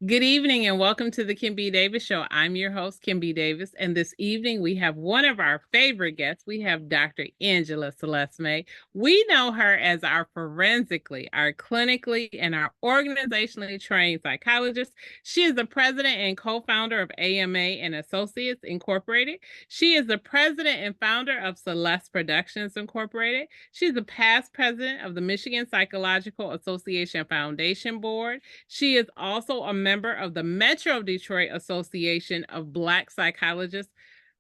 Good evening and welcome to the Kim B. Davis Show. I'm your host, Kim B. Davis, and this evening we have one of our favorite guests. We have Dr. Angela Celeste May. We know her as our forensically, our clinically, and our organizationally trained psychologist. She is the president and co-founder of AMA and Associates Incorporated. She is the president and founder of Celeste Productions Incorporated. She's the past president of the Michigan Psychological Association Foundation Board. She is also a member of the Metro Detroit Association of Black Psychologists.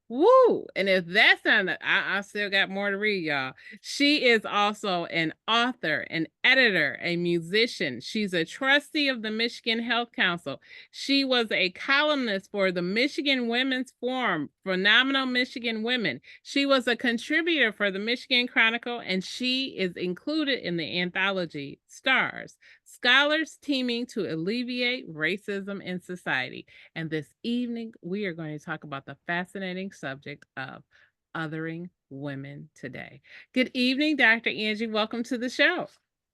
Woo! And if that's not, I still got more to read, y'all. She is also an author, an editor, a musician. She's a trustee of the Michigan Health Council. She was a columnist for the Michigan Women's Forum, Phenomenal Michigan Women. She was a contributor for the Michigan Chronicle, and she is included in the anthology Stars, Scholars Teaming to Alleviate Racism in Society. And this evening, we are going to talk about the fascinating subject of othering women today. Good evening, Dr. Angie. Welcome to the show.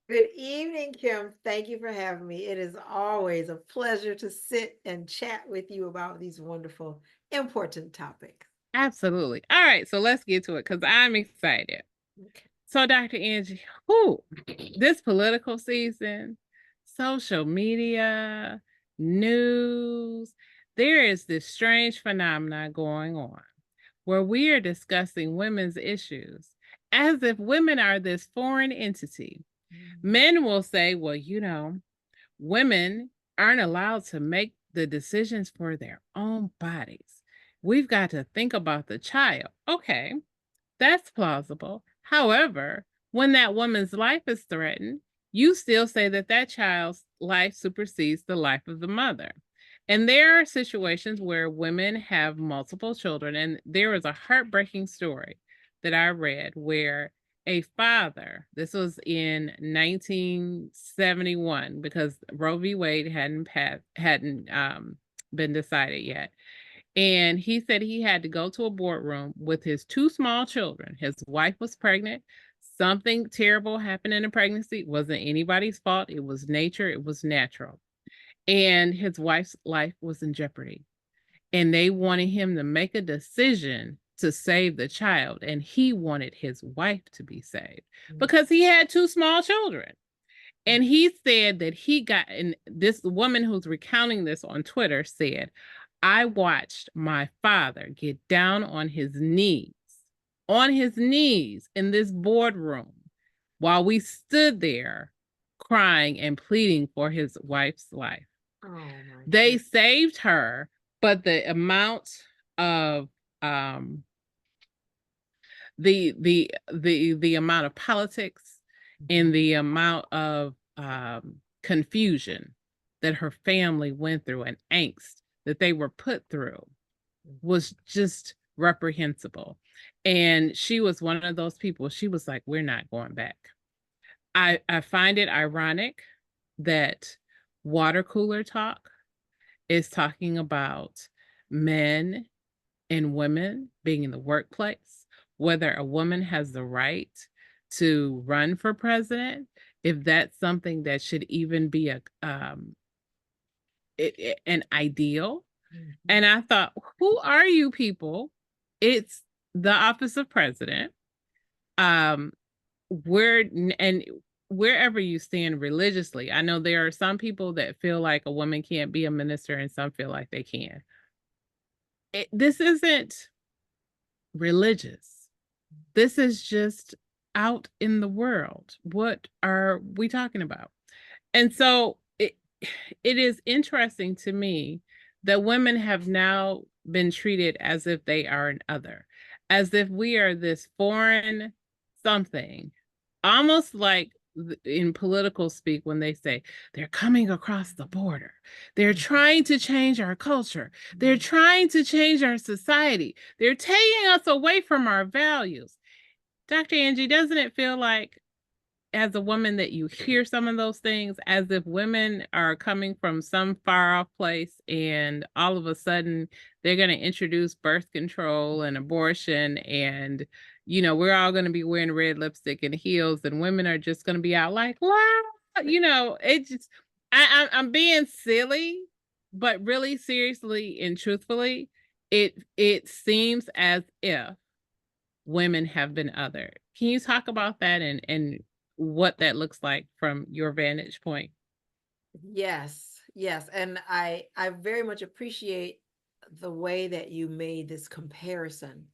Good evening, Kim. Thank you for having me. It is always a pleasure to sit and chat with you about these wonderful, important topics. Absolutely. All right, so let's get to it because I'm excited. Okay. So, Dr. Angie, this political season, social media, news, there is this strange phenomenon going on where we are discussing women's issues as if women are this foreign entity. Men will say, well, women aren't allowed to make the decisions for their own bodies. We've got to think about the child. Okay, that's plausible. However, when that woman's life is threatened, you still say that that child's life supersedes the life of the mother. And there are situations where women have multiple children. And there was a heartbreaking story that I read where a father, this was in 1971, because Roe v. Wade hadn't been decided yet. And he said he had to go to a boardroom with his two small children. His wife was pregnant. Something terrible happened in the pregnancy. It wasn't anybody's fault. It was nature. It was natural. And his wife's life was in jeopardy. And they wanted him to make a decision to save the child. And he wanted his wife to be saved because he had two small children. And he said that he got, and this woman who's recounting this on Twitter said, I watched my father get down on his knees in this boardroom while we stood there crying and pleading for his wife's life. Oh, they saved her, but the amount of the amount of politics and the amount of confusion that her family went through and angst that they were put through was just reprehensible. And she was one of those people. She was like, we're not going back. I find it ironic that water cooler talk is talking about men and women being in the workplace, whether a woman has the right to run for president, if that's something that should even be an ideal. And I thought, who are you people? It's the office of president. Wherever you stand religiously, I know there are some people that feel like a woman can't be a minister and some feel like they can. This isn't religious. This is just out in the world. What are we talking about? And so it is interesting to me that women have now been treated as if they are an other, as if we are this foreign something, almost like in political speak when they say they're coming across the border. They're trying to change our culture. They're trying to change our society. They're taking us away from our values. Dr. Angie, doesn't it feel like as a woman that you hear some of those things as if women are coming from some far off place and all of a sudden they're going to introduce birth control and abortion and we're all going to be wearing red lipstick and heels and women are just going to be out like, wow, it just, I'm being silly, but really seriously and truthfully, it seems as if women have been othered. Can you talk about that and what that looks like from your vantage point? Yes, yes, and I very much appreciate the way that you made this comparison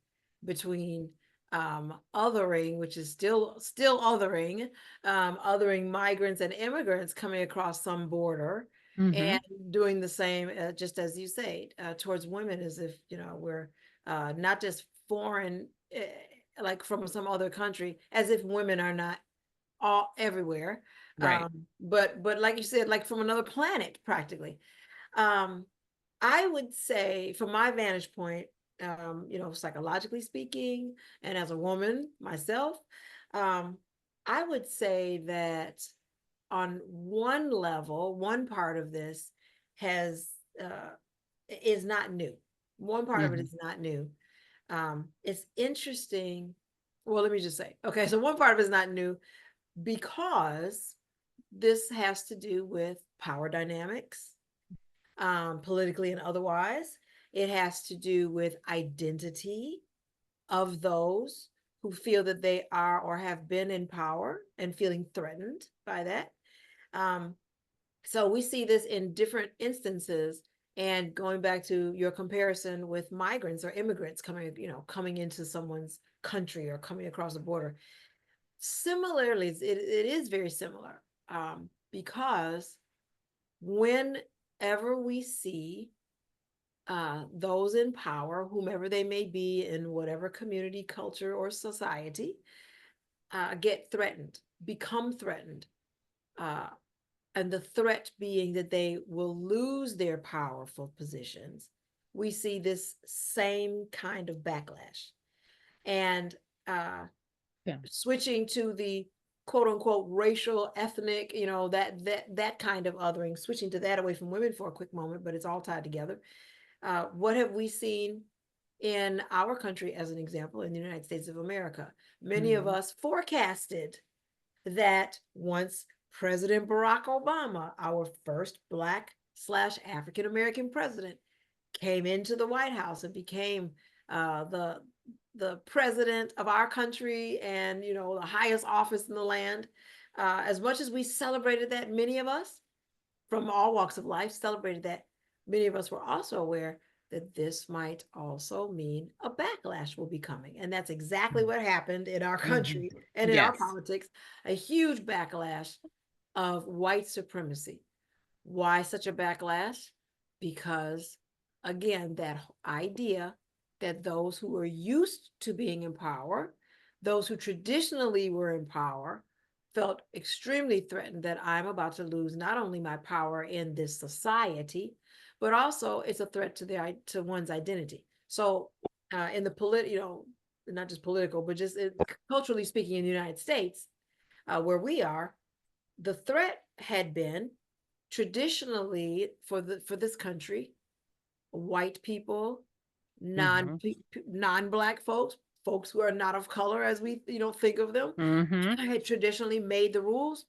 between othering, which is still othering, othering migrants and immigrants coming across some border, and Mhm. doing the same, just as you say, towards women, as if we're not just foreign, like from some other country, as if women are not all everywhere. Right. But like you said, like from another planet practically. um I would say from my vantage point, psychologically speaking, and as a woman myself, um I would say that on one level, one part of this has is not new. One part of it Mhm. is not new. It's interesting. Well, let me just say, okay, so one part of it is not new because this has to do with power dynamics, politically and otherwise. It has to do with identity of those who feel that they are or have been in power and feeling threatened by that. Um, so we see this in different instances. And going back to your comparison with migrants or immigrants coming into someone's country or coming across the border, similarly, it is very similar, because whenever we see those in power, whomever they may be in whatever community, culture, or society, get threatened, become threatened, uh, and the threat being that they will lose their powerful positions, we see this same kind of backlash. And uh, Yeah. switching to the quote unquote racial, ethnic, that kind of othering, switching to that away from women for a quick moment, but it's all tied together. What have we seen in our country, as an example, in the United States of America? Many of Mhm. us forecasted that once President Barack Obama, our first Black slash African American president, came into the White House and became the president of our country, and the highest office in the land. As much as we celebrated that, many of us from all walks of life celebrated that. Many of us were also aware that this might also mean a backlash will be coming. And that's exactly what happened in our Mhm. country and in our Yes. politics, a huge backlash of white supremacy. Why such a backlash? Because, again, that idea that those who are used to being in power, those who traditionally were in power, felt extremely threatened that I'm about to lose not only my power in this society, but also it's a threat to one's identity. So, in the not just political, but just culturally speaking, in the United States, where we are, the threat had been traditionally for this country, white people, non Mhm. non-black folks who are not of color, as we think of them, Mhm. had traditionally made the rules,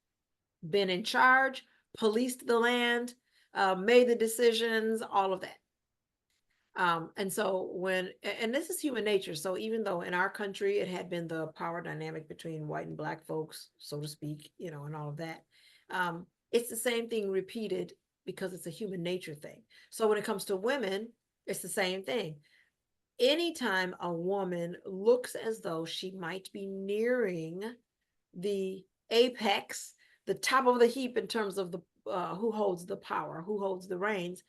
been in charge, policed the land, made the decisions, all of that. And so and this is human nature. So even though in our country it had been the power dynamic between white and black folks, so to speak, and all of that, it's the same thing repeated because it's a human nature thing. So when it comes to women, it's the same thing. Anytime a woman looks as though she might be nearing the apex, the top of the heap in terms of the who holds the power, who holds the reins,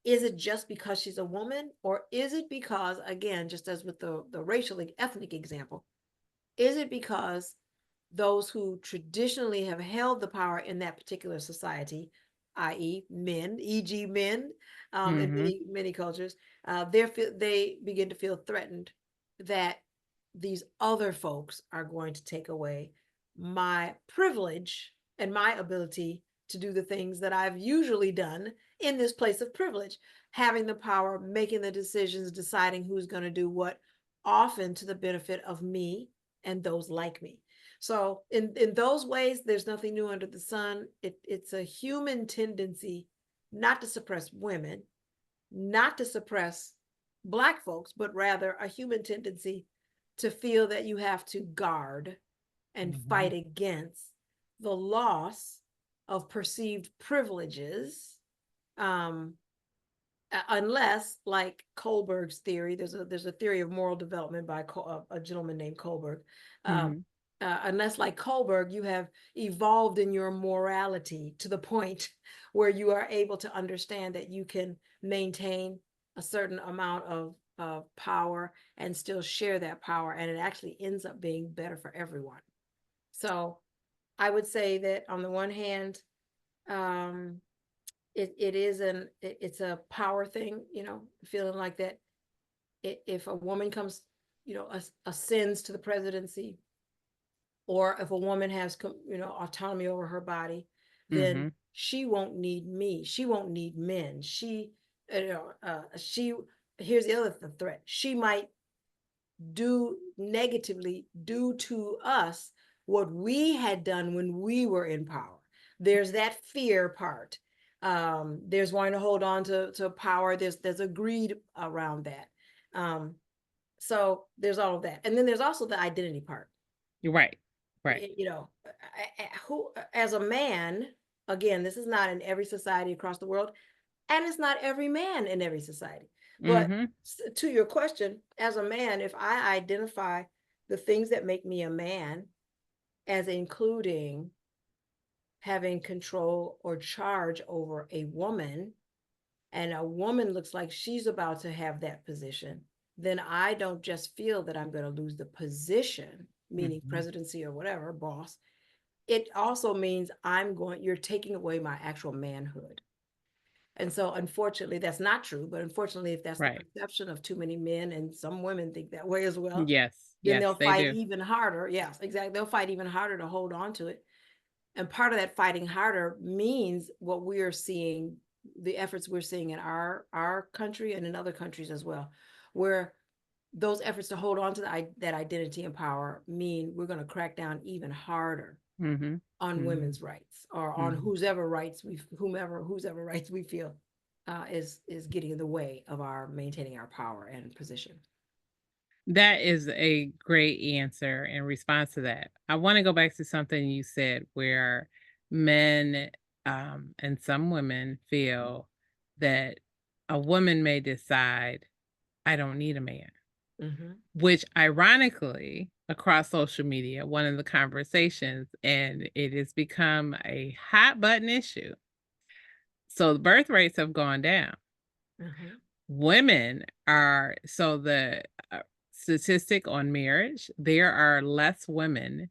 is it just because she's a woman, or is it because, again, just as with the racial ethnic example, is it because those who traditionally have held the power in that particular society, i.e., men, e.g., men, in Mhm. many cultures, they begin to feel threatened that these other folks are going to take away my privilege and my ability to do the things that I've usually done in this place of privilege, having the power, making the decisions, deciding who's going to do what, often to the benefit of me and those like me. So in those ways, there's nothing new under the sun. It's a human tendency not to suppress women, not to suppress Black folks, but rather a human tendency to feel that you have to guard and Mhm. fight against the loss of perceived privileges, um, unless, like Kohlberg's theory, there's a theory of moral development by a gentleman named Kohlberg. Um, Mhm. unless, like Kohlberg, you have evolved in your morality to the point where you are able to understand that you can maintain a certain amount of power and still share that power, and it actually ends up being better for everyone. So I would say that on the one hand, um, it's a power thing, feeling like that. If a woman comes, ascends to the presidency, or if a woman has, autonomy over her body, then Mhm. she won't need me. She won't need men. She. Here's the other threat. She might do negatively due to us what we had done when we were in power. There's that fear part. There's wanting to hold on to power. There's a greed around that. So there's all of that, and then there's also the identity part. Right. Right. Who, as a man, again, this is not in every society across the world, and it's not every man in every society. But Mhm. to your question, as a man, if I identify the things that make me a man as including having control or charge over a woman, and a woman looks like she's about to have that position, then I don't just feel that I'm going to lose the position, meaning Mhm. presidency or whatever, boss. It also means you're taking away my actual manhood. And so, unfortunately, that's not true. But unfortunately, if that's the Right. perception of too many men, and some women think that way as well, Yes. then Yes, they'll they fight do. even harder. Yes, exactly. They'll fight even harder to hold on to it. And part of that fighting harder means what we are seeing, the efforts we're seeing in our country and in other countries as well, where those efforts to hold on to that identity and power mean we're going to crack down even harder Mhm. on Mhm. women's rights, or on Mhm. whoever rights we feel is getting in the way of our maintaining our power and position. That is a great answer in response to that. I want to go back to something you said where men and some women feel that a woman may decide, I don't need a man, Mm-hmm. which ironically, across social media, one of the conversations, and it has become a hot button issue. So the birth rates have gone down. Mm-hmm. Women are, so the statistic on marriage, there are less women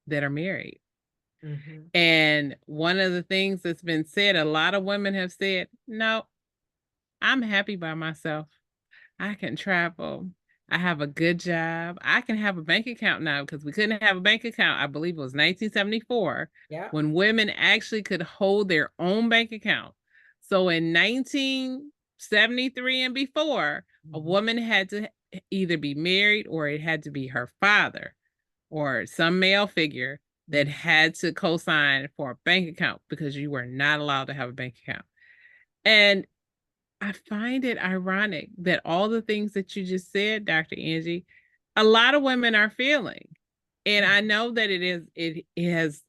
that are married. Mm-hmm. And one of the things that's been said, a lot of women have said, no, I'm happy by myself. I can travel. I have a good job. I can have a bank account now because we couldn't have a bank account. I believe it was 1974 Yeah. when women actually could hold their own bank account. So in 1973 and before, a Mm-hmm. woman had to either be married or it had to be her father or some male figure that Mm-hmm. had to co-sign for a bank account because you were not allowed to have a bank account. And I find it ironic that all the things that you just said, Dr. Angie, a lot of women are feeling. And I know that it has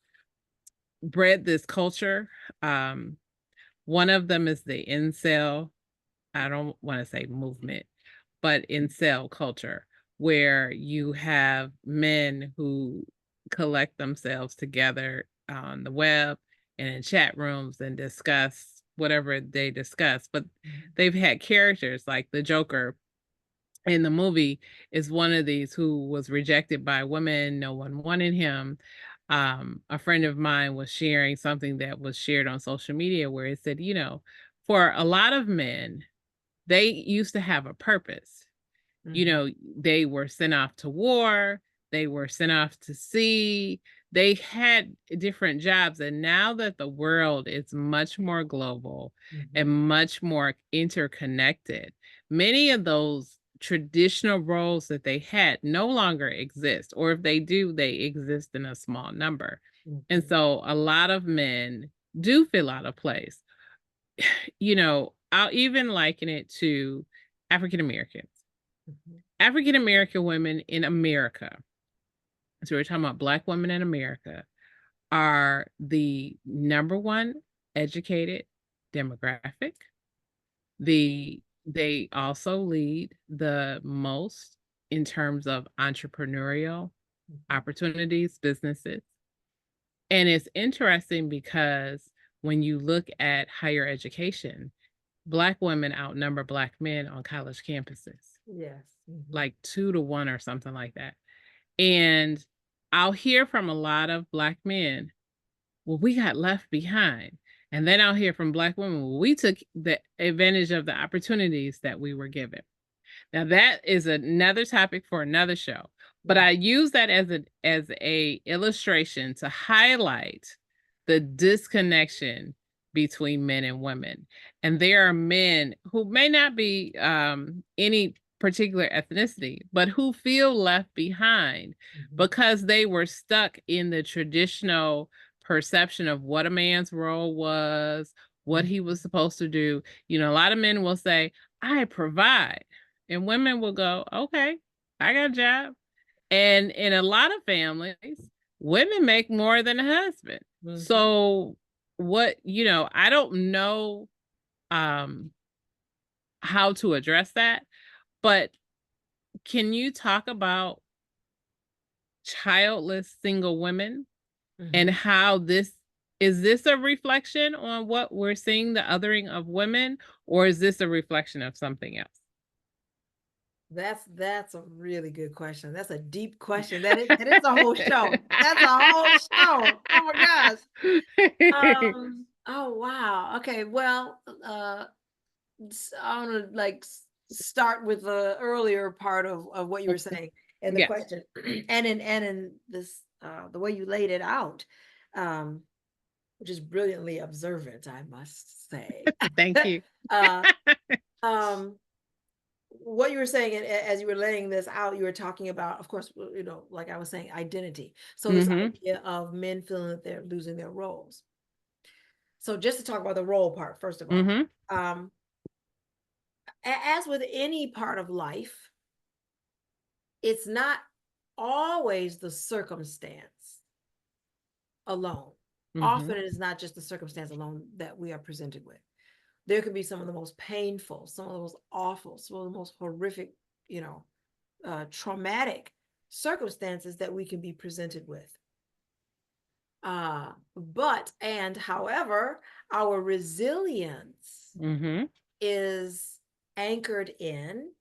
bred this culture. Um, one of them is the incel, I don't want to say movement, but incel culture, where you have men who collect themselves together on the web and in chat rooms and discuss whatever they discuss. But Mm-hmm. they've had characters like the Joker in the movie is one of these who was rejected by women. No one wanted him. A friend of mine was sharing something that was shared on social media where it said, for a lot of men, they used to have a purpose. Mm-hmm. They were sent off to war, they were sent off to sea, they had different jobs. And now that the world is much more global Mm-hmm. and much more interconnected, many of those traditional roles that they had no longer exist, or if they do, they exist in a small number. And Mm-hmm. so a lot of men do feel out of place. I'll even liken it to African Americans. Mhm. African American women in America, so we're talking about Black women in America, are the number one educated demographic. They also lead the most in terms of entrepreneurial Mhm. opportunities, businesses. And it's interesting because when you look at higher education, Black women outnumber Black men on college campuses, Yes. Mhm. like 2 to 1 or something like that. And I'll hear from a lot of Black men, well, we got left behind. And then I'll hear from Black women, well, we took the advantage of the opportunities that we were given. Now that is another topic for another show, but Mhm. I use that as a illustration to highlight the disconnection between men and women. And there are men who may not be any particular ethnicity, but who feel left behind Mhm. because they were stuck in the traditional perception of what a man's role was, what he was supposed to do. A lot of men will say, I provide. And women will go, okay, I got a job. And in a lot of families, women make more than a husband. Mhm. So I don't know um how to address that, but can you talk about childless single women and Mhm. how this a reflection on what we're seeing, the othering of women, or is this a reflection of something else? That's a really good question. That's a deep question. That is a whole show. That's a whole show. Oh my gosh. Oh wow. Okay. Well, I want to start with the earlier part of what you were saying and the Yes. question, and in this the way you laid it out, um, which is brilliantly observant, I must say. Thank you. uh, um, what you were saying, and as you were laying this out, you were talking about, of course, like I was saying, identity. So this Mhm. idea of men feeling that they're losing their roles. So just to talk about the role part, first of all, Mhm. um, as with any part of life, it's not always the circumstance alone. Often Mhm. it is not just the circumstance alone that we are presented with. There could be some of the most painful, some of the most awful, some of the most horrific, you know, traumatic circumstances that we can be presented with. However, our resilience Mhm. is anchored in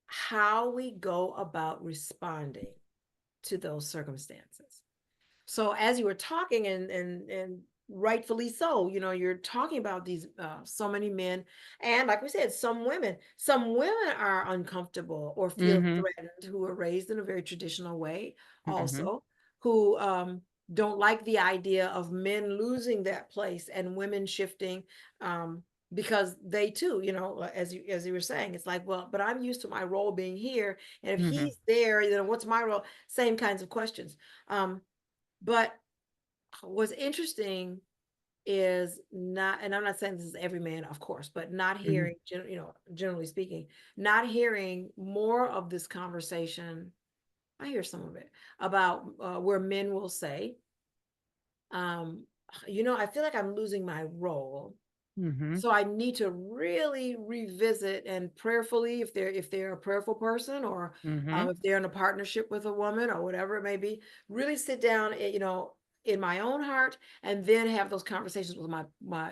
how we go about responding to those circumstances. So as you were talking, and rightfully so, you're talking about these so many men, and like we said, some women are uncomfortable or feel Mhm. threatened, who are raised in a very traditional way Mhm. also, who don't like the idea of men losing that place and women shifting, um because they too, as you were saying, it's like, well, but I'm used to my role being here, and if Mhm. he's there, what's my role? Same kinds of questions. But what's interesting is not, and I'm not saying this is every man, of course, but not Mhm. hearing, generally speaking, not hearing more of this conversation. I hear some of it about where men will say, um, I feel like I'm losing my role. Mhm. So I need to really revisit and prayerfully, if they're a prayerful person, or Mhm. if they're in a partnership with a woman or whatever it may be, really sit down, in my own heart, and then have those conversations with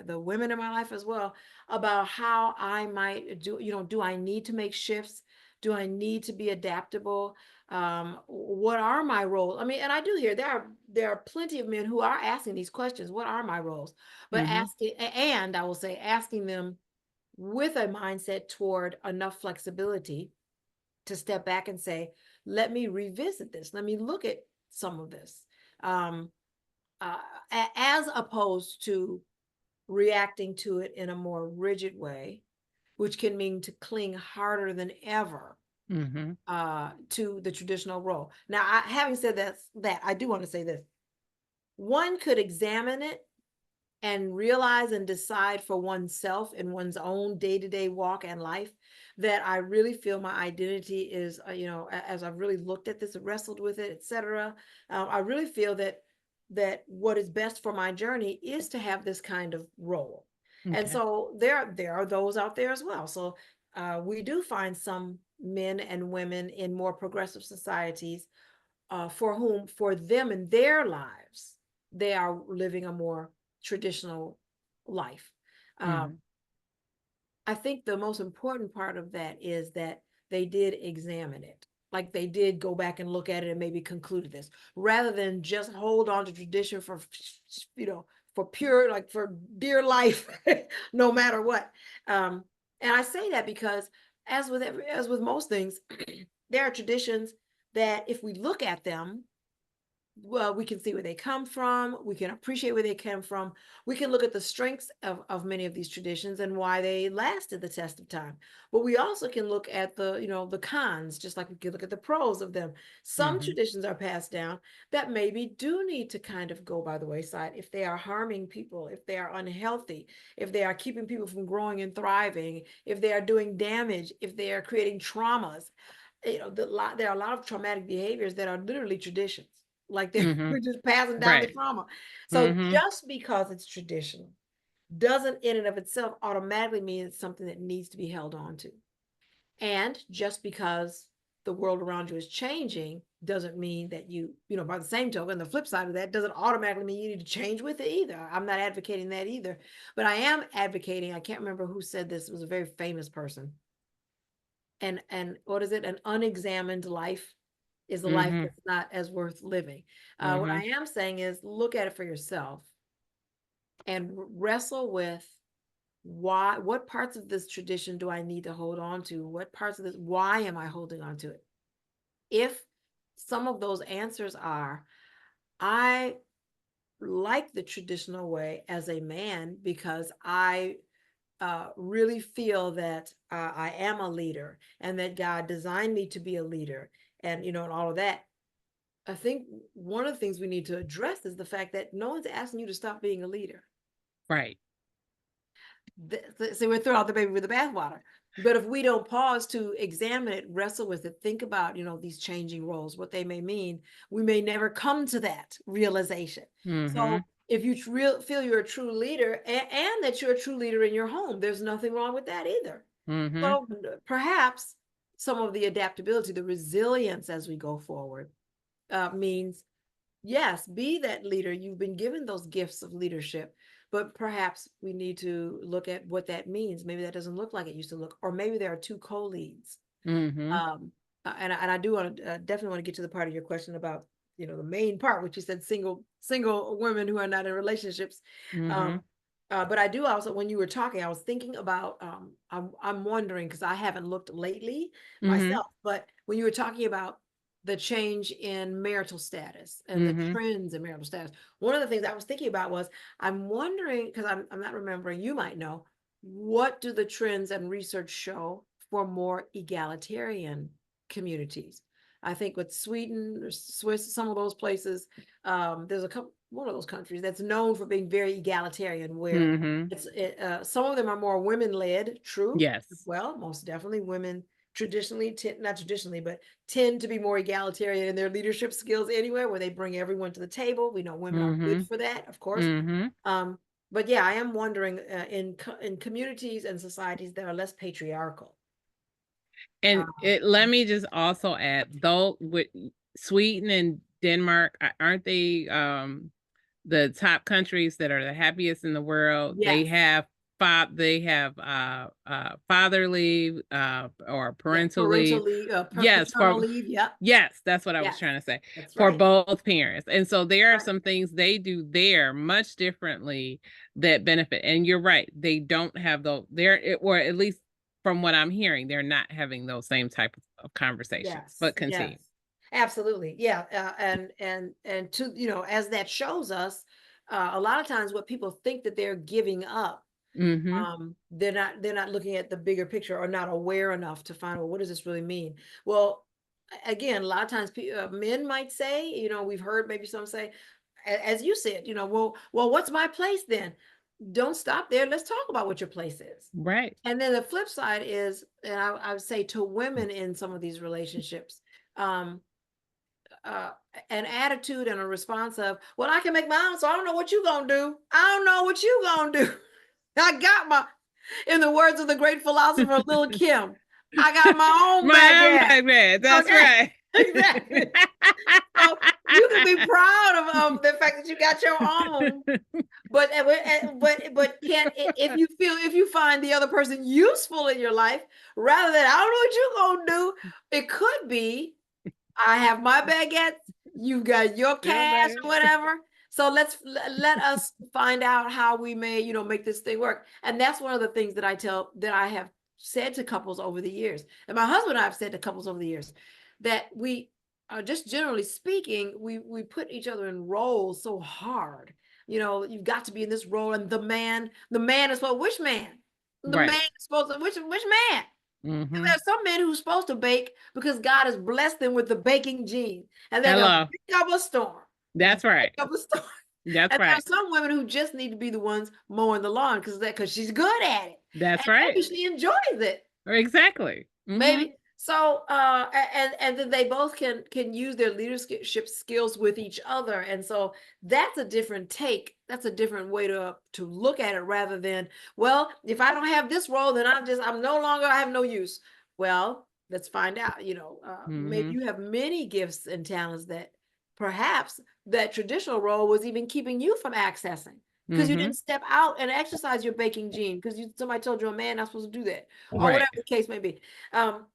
the women in my life as well, about how I might do I need to make shifts? Do I need to be adaptable? What are my roles? I mean, and I do hear there are plenty of men who are asking these questions. What are my roles? But Mhm. I will say, asking them with a mindset toward enough flexibility to step back and say, let me revisit this. Let me look at some of this. Um, uh, as opposed to reacting to it in a more rigid way, which can mean to cling harder than ever Mhm. to the traditional role. Now, having said that I do want to say this. One could examine it and realize and decide for oneself in one's own day-to-day walk and life, that I really feel my identity is, as I've really looked at this, wrestled with it, etc. I really feel that what is best for my journey is to have this kind of role. And Okay. so there are those out there as well. So we do find some men and women in more progressive societies, for them in their lives, they are living a more traditional life. Um, Mhm. I think the most important part of that is that they did examine it. Like they did go back and look at it and maybe concluded this, rather than just hold on to tradition for, you know, for pure, like for dear life, no matter what. Um, and I say that because, as with most things, there are traditions that if we look at them, well, we can see where they come from. We can appreciate where they come from. We can look at the strengths of many of these traditions and why they lasted the test of time. But we also can look at the cons, just like we can look at the pros of them. Some Mhm. traditions are passed down that maybe do need to kind of go by the wayside if they are harming people, if they are unhealthy, if they are keeping people from growing and thriving, if they are doing damage, if they are creating traumas. There are a lot of traumatic behaviors that are literally traditions, like Mhm. we're just passing down the Right. trauma. So Mhm. just because it's traditional doesn't in and of itself automatically mean it's something that needs to be held on to. And just because the world around you is changing doesn't mean that by the same token, the flip side of that doesn't automatically mean you need to change with it either. I'm not advocating that either, but I am advocating, I can't remember who said this, it was a very famous person. And what is it? An unexamined life is a life Mhm. that's not as worth living. What I Mhm. am saying is look at it for yourself and wrestle with what parts of this tradition do I need to hold on to? What parts of this, why am I holding on to it? If some of those answers are, I like the traditional way as a man because I really feel that I am a leader and that God designed me to be a leader, and all of that. I think one of the things we need to address is the fact that no one's asking you to stop being a leader. Right. So we're throwing out the baby with the bathwater. But if we don't pause to examine it, wrestle with it, think about, these changing roles, what they may mean, we may never come to that realization. Mhm. So if you feel you're a true leader and that you're a true leader in your home, there's nothing wrong with that either. Mhm. So perhaps some of the adaptability, the resilience as we go forward, means yes, be that leader. You've been given those gifts of leadership, but perhaps we need to look at what that means. Maybe that doesn't look like it used to look, or maybe there are two co-leads. Mhm. Um, and I do want to definitely want to get to the part of your question about the main part, which you said single women who are not in relationships. Um, Mhm. but I do also, when you were talking, I was thinking about I'm wondering because I haven't looked lately Mhm. myself, but when you were talking about the change in marital status and the Mhm. trends in marital status, one of the things I was thinking about was I'm wondering, because I'm not remembering, you might know, what do the trends and research show for more egalitarian communities? I think with Sweden or Swiss, some of those places, there's one of those countries that's known for being very egalitarian, where Mhm. some of them are more women led, true. Yes. Well, most definitely women traditionally, not traditionally, but tend to be more egalitarian in their leadership skills anywhere, where they bring everyone to the table. We know women are good Mhm. for that, of course. Mhm. Um, but yeah, I am wondering in communities and societies that are less patriarchal. And Um, it let me just also add, though, with Sweden and Denmark, aren't they the top countries that are the happiest in the world? They yes, have father leave or yeah, parental parental leave. leave, Yes, paternal for leave. Yep, yes, that's what I was yes, trying to say. that's For right. both parents. And so there are Right. some things they do there much differently that benefit. And you're right, they don't have those there, or at least from what I'm hearing, they're not having those same type of conversations. Yes, But continue. yes, absolutely. Yeah, and to as that shows us, a lot of times what people think that they're giving up, Mhm. they're not looking at the bigger picture or not aware enough to find, well, what does this really mean? Well, again, a lot of times men might say, we've heard maybe some say, as you said, well, what's my place then? don't stop there. Let's talk about what your place is. Right. And then the flip side is, and I would say to women in some of these relationships, um, uh, an attitude and a response of, well, I can make my own, so I don't know what you gonna do. I don't know what you gonna do. I got my, in the words of the great philosopher Lil Kim, I got my own My own baguette. background. That's Okay, right. exactly. So you can be proud of the fact that you got your own, but can't, if you feel, if you find the other person useful in your life, rather than I don't know what you gonna do, it could be I have my baguette, you got your Yeah, cash or whatever. So let us find out how we may, make this thing work. And that's one of the things that I have said to couples over the years. And my husband and I have said to couples over the years that we are, just generally speaking, we put each other in roles so hard. You've got to be in this role, and the man is, well, which man? The man Right. is supposed to, which man? Mm-hmm. There's some men who's supposed to bake because God has blessed them with the baking gene, and they're gonna Hello. pick up a storm. That's right. Pick up a storm. That's And there are right. some women who just need to be the ones mowing the lawn because she's good at it, That's and right. maybe she enjoys it. Exactly. Mm-hmm. Maybe. So and then they both can use their leadership skills with each other. And so that's a different take. That's a different way to look at it, rather than, well, if I don't have this role, then I'm no longer, I have no use. Well, let's find out. Maybe Mm-hmm. you have many gifts and talents that perhaps that traditional role was even keeping you from accessing, because you Mm-hmm. didn't step out and exercise your baking gene because somebody told you a man not supposed to do that, or Right. whatever the case may be. um,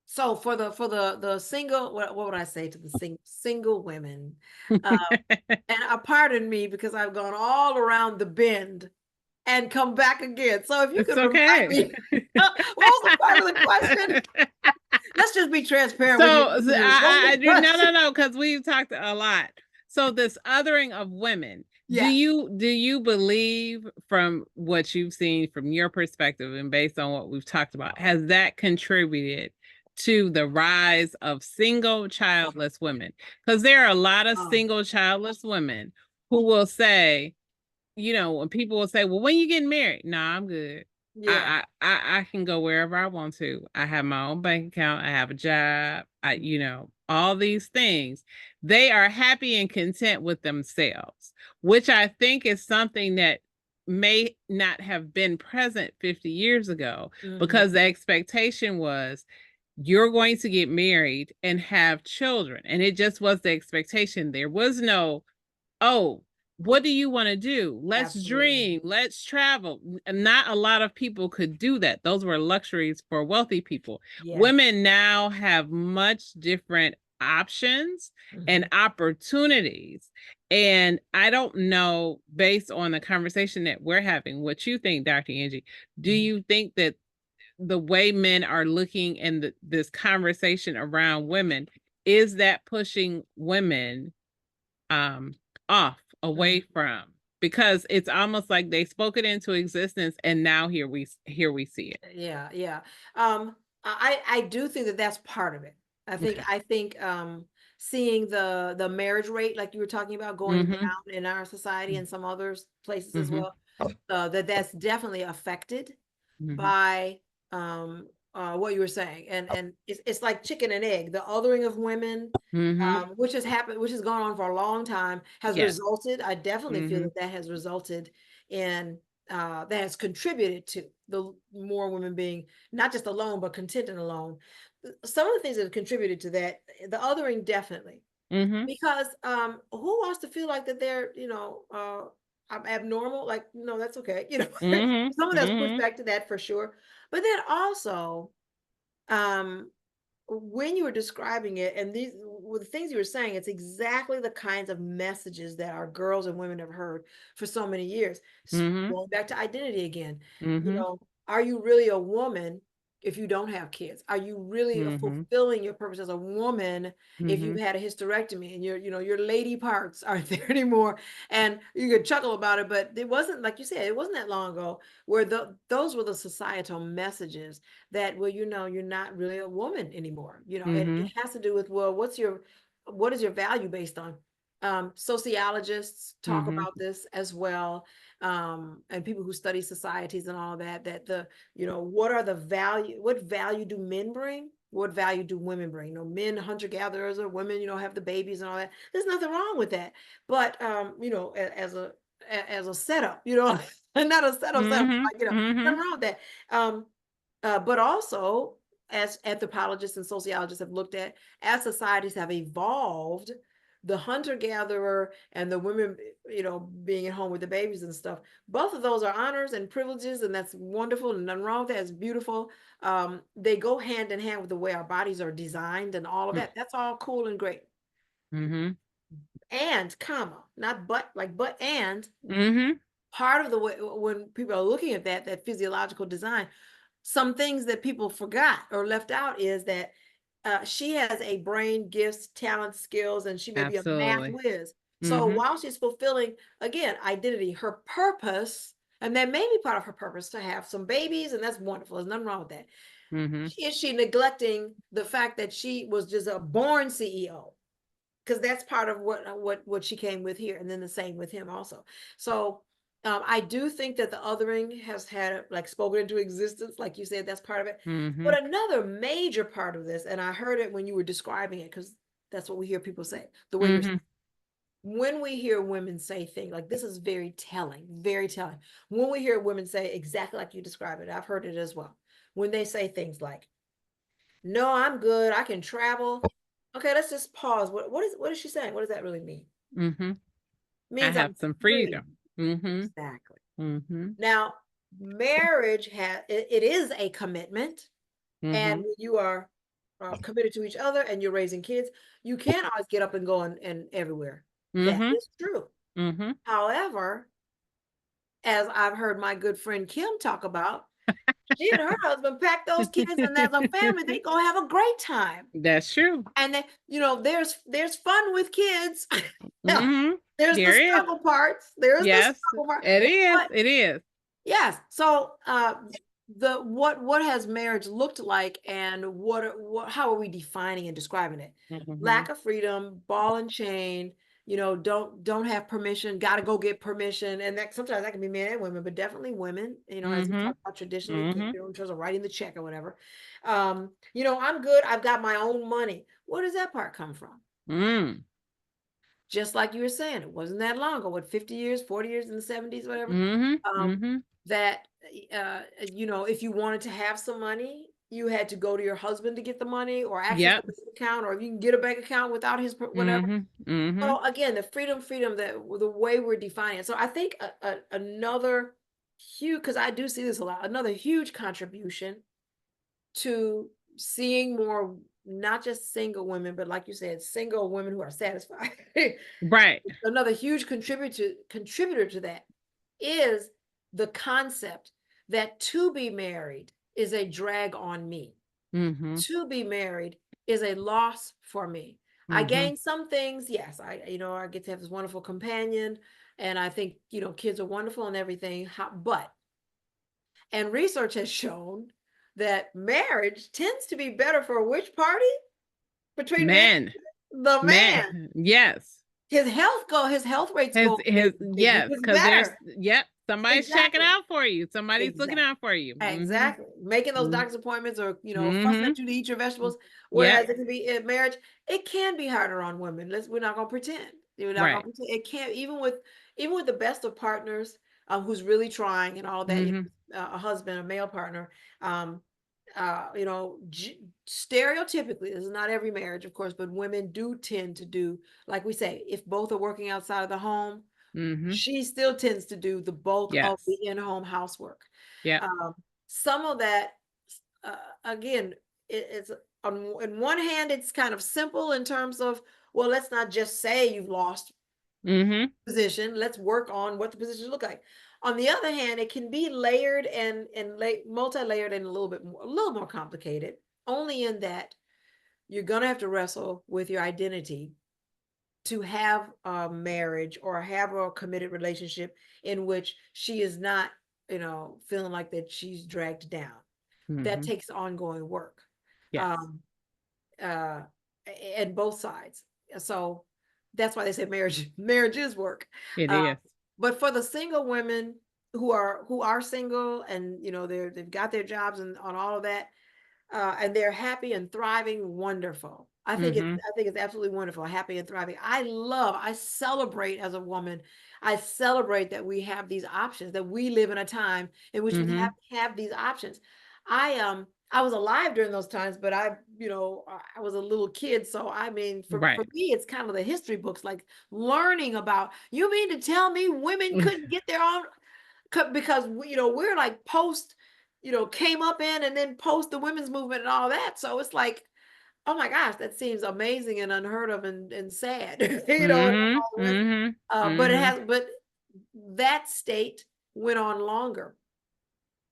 so for the single, what would I say to the single women? Uh, and pardon me because I've gone all around the bend and come back again. So if you It's could remind okay. me, what was the part of the question? Let's just be transparent with your So listeners. What was I the do question? no, because we've talked a lot. So this othering of women, do Yes. you believe, from what you've seen from your perspective and based on what we've talked about, has that contributed to the rise of single childless women? Because there are a lot of Oh, single childless women who will say, when people will say, well, when you getting married? Nah, I'm good. yeah. I can go wherever I want to. I have my own bank account. I have a job. All these things. They are happy and content with themselves, which I think is something that may not have been present 50 years ago, Mhm. because the expectation was you're going to get married and have children. And it just was the expectation. There was no, oh, what do you want to do? Let's Absolutely. dream, let's travel. Not a lot of people could do that. Those were luxuries for wealthy people. Yes. Women now have much different options and Mhm. opportunities. And I don't know, based on the conversation that we're having, what you think, Dr. Angie. Do Mhm. you think that the way men are looking in this conversation around women, is that pushing women um off, away Mhm. from, because it's almost like they spoke it into existence and now here we see it. Yeah, yeah. I do think that that's part of it. I think Okay. I think seeing the marriage rate, like you were talking about, going Mm-hmm. down in our society and some other places as Mm-hmm. well, that's definitely affected Mm-hmm. by what you were saying. And it's like chicken and egg. The othering of women, Mm-hmm. which has happened, which has gone on for a long time, has Yes. resulted. I definitely feel Mm-hmm. that has resulted in that has contributed to the more women being not just alone but content and alone. Some of the things that have contributed to that, the othering, definitely, Mm-hmm. because who wants to feel like that they're I'm abnormal, like, no, that's okay. Mm-hmm. Someone that's pushed Mm-hmm. back to that for sure. But then also, um when you were describing it, and these were the things you were saying, it's exactly the kinds of messages that our girls and women have heard for so many years. Mm-hmm. Going back to identity again, Mm-hmm. are you really a woman if you don't have kids? Are you really Mm-hmm. fulfilling your purpose as a woman if Mm-hmm. you've had a hysterectomy and your lady parts aren't there anymore? And you could chuckle about it, but it wasn't, like you said, it wasn't that long ago where those were the societal messages that, well, you're not really a woman anymore. It Mm-hmm. has to do with, well, what is your value based on? Sociologists talk Mm-hmm. about this as well. and people who study societies and all that, that what value do men bring? What value do women bring? Men hunter-gatherers, or women, have the babies and all that. There's nothing wrong with that. But as a setup, not a setup, Mm-hmm. like, Mm-hmm. nothing wrong with that. But also, as anthropologists and sociologists have looked at, as societies have evolved, the hunter-gatherer and the women, being at home with the babies and stuff, both of those are honors and privileges, and that's wonderful, and nothing wrong with that. It's beautiful. They go hand in hand with the way our bodies are designed and all of that. That's all cool and great. Mm-hmm. And comma, not but, like, but and Mm-hmm. part of the way when people are looking at that physiological design, some things that people forgot or left out is that she has a brain, gifts, talent, skills, and she may be a math Absolutely. whiz. So Mm-hmm. while she's fulfilling, again, identity, her purpose, and that may be part of her purpose to have some babies, and that's wonderful. There's nothing wrong with that. Mm-hmm. Is she neglecting the fact that she was just a born CEO? Because that's part of what she came with here, and then the same with him also. So I do think that the othering has had, like, spoken into existence, like you said. That's part of it. Mm-hmm. But another major part of this, and I heard it when you were describing it, because that's what we hear people say, the way you're, Mm-hmm. when we hear women say things like this, is very telling, very telling. When we hear women say exactly like you describe it, I've heard it as well. When they say things like, no, I'm good, I can travel. Okay, let's just pause. What is she saying? What does that really mean? Mm-hmm. I Means have I'm some free. freedom. Mm-hmm. Exactly. Mm-hmm. Now, marriage it is a commitment, and Mm-hmm. when you are committed to each other and you're raising kids, you can't always get up and go and everywhere. That Mm-hmm. is true. Mm-hmm. However, as I've heard my good friend Kim talk about, she and her husband pack those kids, and as a family, they gonna have a great time. That's true. And then, there's fun with kids. Yeah, Mm-hmm. there's the There is. struggle parts. There's the Yes, struggle part. it is. But It is. yes, so the what has marriage looked like, and what how are we defining and describing it? Mm-hmm. Lack of freedom, ball and chain, don't have permission, got to go get permission. And that sometimes that can be men and women, but definitely women, as we Mm-hmm. talk about traditionally, Mm-hmm. in terms of writing the check or whatever. I'm good, I've got my own money. Where does that part come from? Mm. Just like you were saying, it wasn't that long ago, what, 50 years, 40 years, in the 70s, whatever, Mm-hmm. um, Mm-hmm. that, if you wanted to have some money, you had to go to your husband to get the money, or access the Yep. bank account, or if you can get a bank account without his whatever. Mm-hmm. Mm-hmm. So again, the freedom, that the way we're defining it. So I think another huge, because I do see this a lot, another huge contribution to seeing more, not just single women, but like you said, single women who are satisfied. Right. Another huge contributor to that is the concept that to be married is a drag on me. Mm-hmm. To be married is a loss for me. I Mm-hmm. gain some things. Yes, I get to have this wonderful companion, and I think, kids are wonderful and everything. And research has shown that marriage tends to be better for which party between men? Men. The man. Men. Yes. His health rates go, they do Yes, just because there's, better. yep, somebody's checking Exactly. out for you. Somebody's looking Exactly. out for you. Mm-hmm. Exactly. Making those doctor's appointments, or, fussing Mm-hmm. at you to eat your vegetables. Yep. Whereas it can be in marriage, it can be harder on women. We're not gonna pretend. We're not gonna Right. pretend. It can't, even with the best of partners, who's really trying and all that, Mm-hmm. a husband, a male partner, um, stereotypically, this is not every marriage, of course, but women do tend to do, like we say, if both are working outside of the home, Mm-hmm. she still tends to do the bulk of the Yes. in-home housework. Yep. Um, some of that, again, it's in one hand, it's kind of simple in terms of, well, let's not just say you've lost Mm-hmm. position. Let's work on what the positions look like. On the other hand, it can be layered and multi-layered and a little more complicated. Only in that you're gonna have to wrestle with your identity to have a marriage or have a committed relationship in which she is not, feeling like that she's dragged down. That Mm-hmm. takes ongoing work, Yes. um, uh, and both sides. So that's why they say marriage is work. It Uh, is. But for the single women who are single, and they've got their jobs and on all of that, and they're happy and thriving, wonderful. Mm-hmm. I think it's absolutely wonderful, happy and thriving. I celebrate as a woman. I celebrate that we have these options, that we live in a time in which we Mm-hmm. have these options. I was alive during those times, but I was a little kid. So I mean, for Right. me, it's kind of the history books, like learning about, you mean to tell me women couldn't get their own, because we're like post, came up in, and then post the women's movement and all that. So it's like, oh my gosh, that seems amazing and unheard of, and sad, and Mm-hmm. all the rest. Mm-hmm. Mm-hmm. But that state went on longer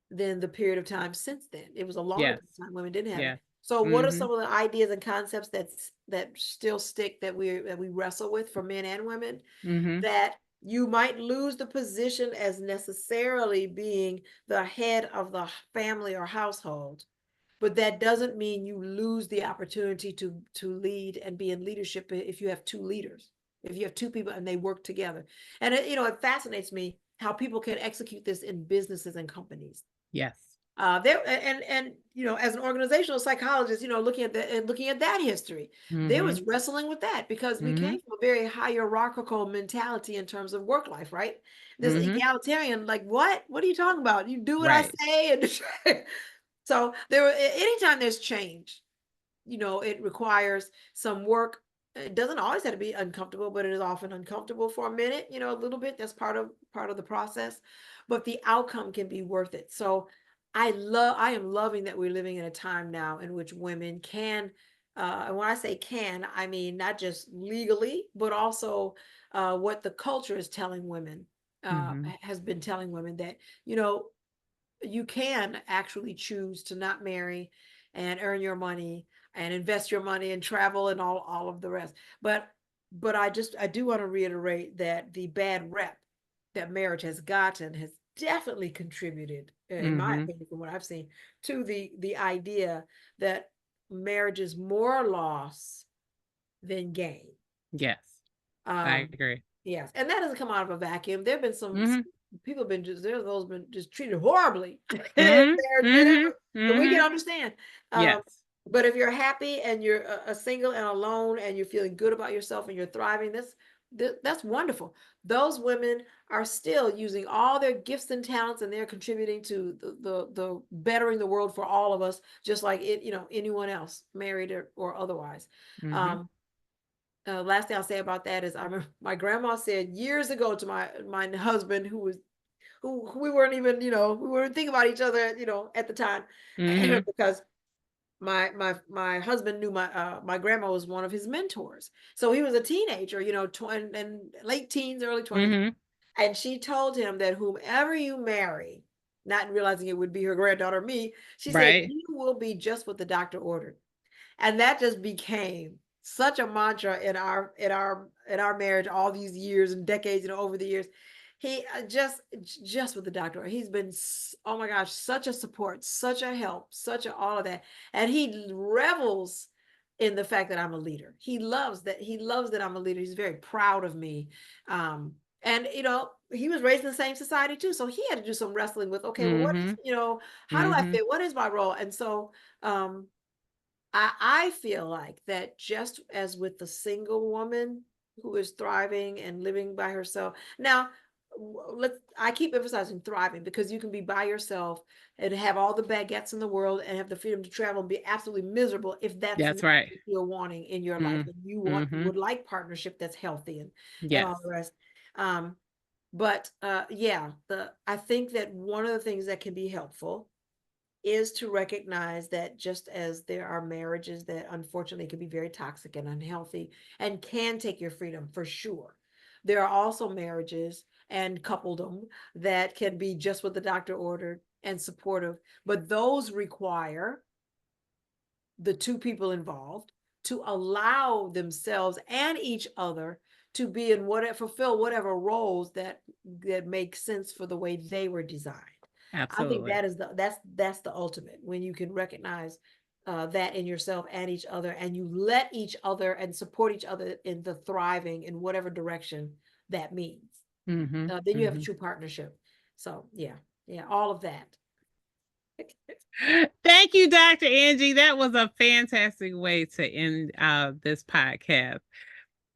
than the period of time since then. It was a longer Yes. time women didn't have it. Yes. So what are Mm-hmm. some of the ideas and concepts that still stick, that we wrestle with, for men and women? Mm-hmm. That you might lose the position as necessarily being the head of the family or household, but that doesn't mean you lose the opportunity to lead and be in leadership if you have two leaders, if you have two people and they work together. And it fascinates me how people can execute this in businesses and companies. Yes. There and as an organizational psychologist, looking at that history, there Mm-hmm. was wrestling with that, because we Mm-hmm. came from a very hierarchical mentality in terms of work life, right? This Mm-hmm. egalitarian, like, what are you talking about? You do what I Right. say, and so anytime there's change, it requires some work. It doesn't always have to be uncomfortable, but it is often uncomfortable for a minute, a little bit. That's part of the process, but the outcome can be worth it. So I am loving that we're living in a time now in which women can, and when I say can, I mean not just legally, but also what the culture is telling women, Mm-hmm. has been telling women, that you know you can actually choose to not marry and earn your money and invest your money and travel and all of the rest. But I do want to reiterate that the bad rep that marriage has gotten has definitely contributed, in my Mm-hmm. opinion, from what I've seen, to the idea that marriage is more loss than gain. Yes. I Um, agree. yes, and that doesn't come out of a vacuum. There have been some Mm-hmm. people been just there's those been just treated horribly in Mm-hmm. marriage, Mm-hmm. so we can Mm-hmm. understand. Um, Yes. but if you're happy and you're a single and alone and you're feeling good about yourself and you're thriving, that's wonderful. Those women are still using all their gifts and talents, and they're contributing to the bettering the world for all of us, just like anyone else, married or otherwise. Mm-hmm. Um, Last thing I'll say about that is, I remember my grandma said years ago to my husband, who we weren't even, we weren't thinking about each other, at the time, Mm-hmm. because my husband knew my grandma was one of his mentors. So he was a teenager, and late teens, early 20s, Mm-hmm. and she told him that whomever you marry, not realizing it would be her granddaughter, me, she said, Right. you will be just what the doctor ordered. And that just became such a mantra in our marriage, all these years and decades, over the years. He just with the doctor, he's been, oh my gosh, such a support, such a help, such a all of that. And he revels in the fact that I'm a leader. He loves that I'm a leader. He's very proud of me. And he was raised in the same society too, so he had to do some wrestling with, okay, well, what Mm-hmm. is, how do I Mm-hmm. fit, what is my role? And so I feel like that, just as with the single woman who is thriving and living by herself. Now, I keep emphasizing thriving, because you can be by yourself and have all the baguettes in the world and have the freedom to travel and be absolutely miserable, if that's That's not right. what you're wanting in your life, and you Mm-hmm. would like partnership that's healthy, and all Yes. the rest. Um, but yeah, I think that one of the things that can be helpful is to recognize that, just as there are marriages that unfortunately can be very toxic and unhealthy and can take your freedom, for sure, there are also marriages and coupledom that can be just what the doctor ordered and supportive, but those require the two people involved to allow themselves and each other to be in whatever, fulfill whatever roles that make sense for the way they were designed. I think Absolutely. that's the ultimate, when you can recognize that in yourself and each other, and you let each other and support each other in the thriving in whatever direction that means. then you have a Hmm. true partnership. So yeah, yeah, all of that. Thank you, Dr. Angie. That was a fantastic way to end this podcast.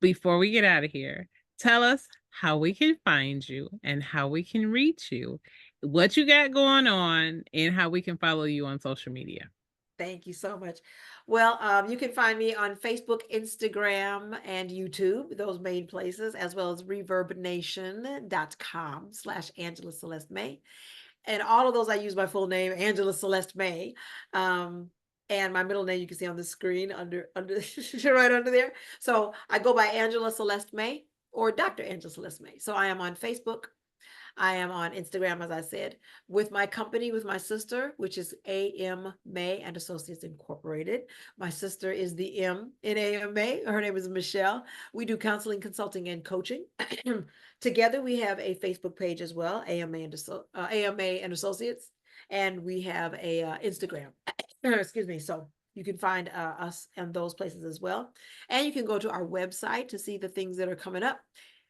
Before we get out of here, tell us how we can find you and how we can reach you, what you got going on, and how we can follow you on social media. Thank you so much. Well, you can find me on Facebook, Instagram, and YouTube, those main places, as well as reverbnation.com/Angela Celeste May. And all of those, I use my full name, Angela Celeste May. Um, and my middle name you can see on the screen under right under there. So I go by Angela Celeste May or Dr. Angela Celeste May. So I am on Facebook, I am on Instagram, as I said, with my company, with my sister, which is AM May and Associates Incorporated. My sister is the M in AMA. Her name is Michelle. We do counseling, consulting, and coaching. Together, we have a Facebook page as well, AMA and Associates, and we have a Instagram. Excuse me. So you can find us in those places as well. And you can go to our website to see the things that are coming up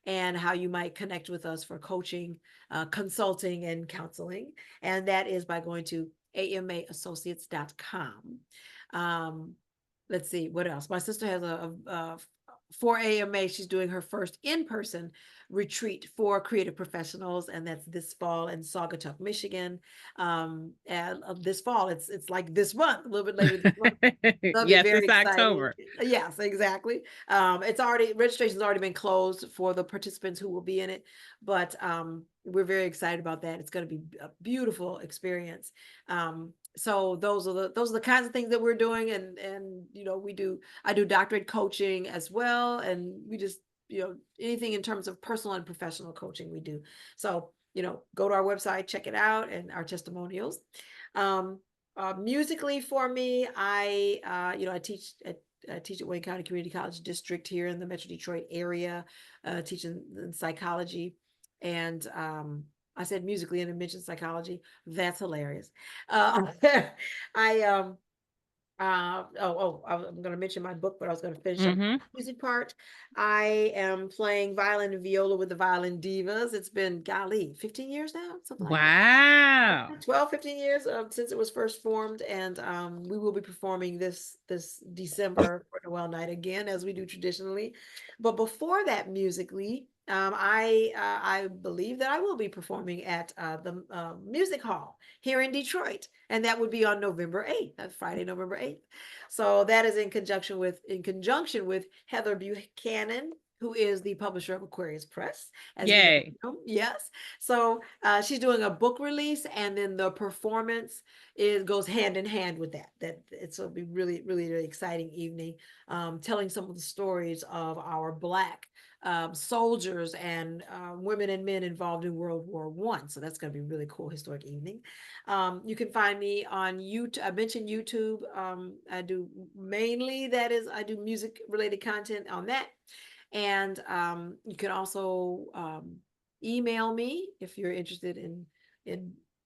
and how you might connect with us for coaching, consulting, and counseling. And that is by going to amaassociates.com. Let's see, what else? My sister has for AMA, she's doing her first in-person retreat for creative professionals, and that's this fall in Saugatuck, Michigan. And this fall, it's like this month, a little bit later this month. That'll be Yes, very it's exciting. October. Yes, exactly. It's already registration's already been closed for the participants who will be in it, but we're very excited about that. It's going to be a beautiful experience. So those are the kinds of things that we're doing, and I do doctorate coaching as well, and we just anything in terms of personal and professional coaching we do. So go to our website, check it out, and our testimonials. Um, Musically for me, I teach at Wayne County Community College District here in the Metro Detroit area, teaching in psychology. And I said musically and I mentioned psychology. That's hilarious. Uh, I I'm going to mention my book, but I was going to finish up the Hmm. music part. I am playing violin and viola with the Violin Divas. It's been, golly, 15 years now, something like that. Wow. 12, 15 years since it was first formed, and we will be performing this December for Noel night again, as we do traditionally. But before that, musically, I believe that I will be performing at the Music Hall here in Detroit, and that would be on November 8th. That's Friday, November 8th. So that is in conjunction with Heather Buchanan, who is the publisher of Aquarius Press, as many of Yay. you know. Yes. So she's doing a book release, and then the performance goes hand in hand with that. It'll be really, really, really exciting evening, telling some of the stories of our Black soldiers and women and men involved in World War I. So that's going to be a really cool historic evening. You can find me on YouTube. I mentioned YouTube. I do music related content on that. And you can also email me if you're interested in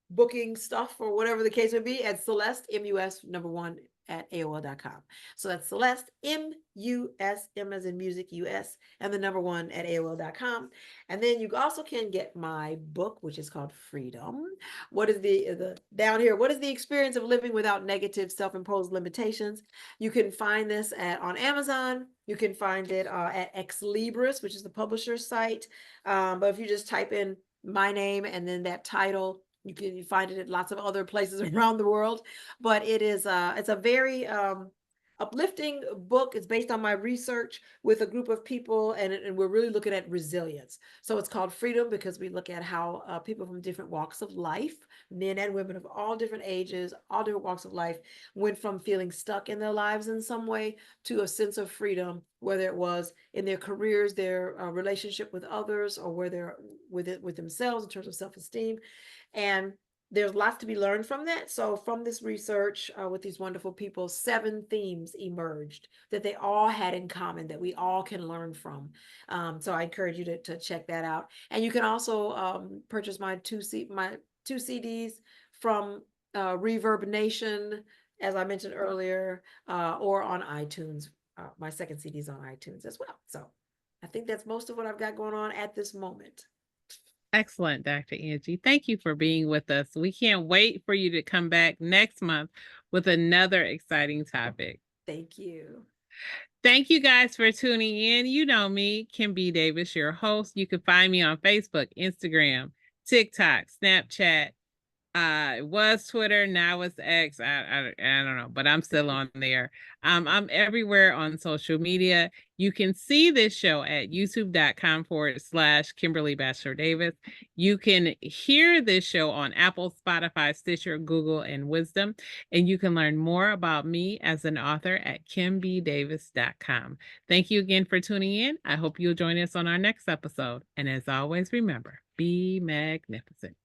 booking stuff or whatever the case would be at Celeste MUS #1 at AOL.com. So that's Celeste MUS, M as in music, US, and the #1 at AOL.com. And then you also can get my book, which is called Freedom. What is the down here? What is the experience of living without negative self-imposed limitations? You can find this on Amazon. You can find it at Ex Libris, which is the publisher's site. But if you just type in my name and then that title, you find it at lots of other places around the world. But it's a very uplifting book. It's based on my research with a group of people, and we're really looking at resilience. So it's called Freedom because we look at how people from different walks of life, men and women of all different ages, all different walks of life, went from feeling stuck in their lives in some way to a sense of freedom, whether it was in their careers, their relationship with others, or where they're with themselves in terms of self-esteem. And there's lots to be learned from that. So from this research with these wonderful people, 7 themes emerged that they all had in common that we all can learn from. So I encourage you to check that out. And you can also purchase my two CDs from Reverb Nation, as I mentioned earlier, or on iTunes. My second CD is on iTunes as well. So I think that's most of what I've got going on at this moment. Excellent, Dr. Angie. Thank you for being with us. We can't wait for you to come back next month with another exciting topic. Thank you. Thank you guys for tuning in. You know me, Kim B. Davis, your host. You can find me on Facebook, Instagram, TikTok, Snapchat. It was Twitter, now it's X. I don't know, but I'm still on there. I'm everywhere on social media. You can see this show at youtube.com/Kimberly Bachelor Davis. You can hear this show on Apple, Spotify, Stitcher, Google, and Wisdom. And you can learn more about me as an author at kimbdavis.com. Thank you again for tuning in. I hope you'll join us on our next episode. And as always, remember, be magnificent.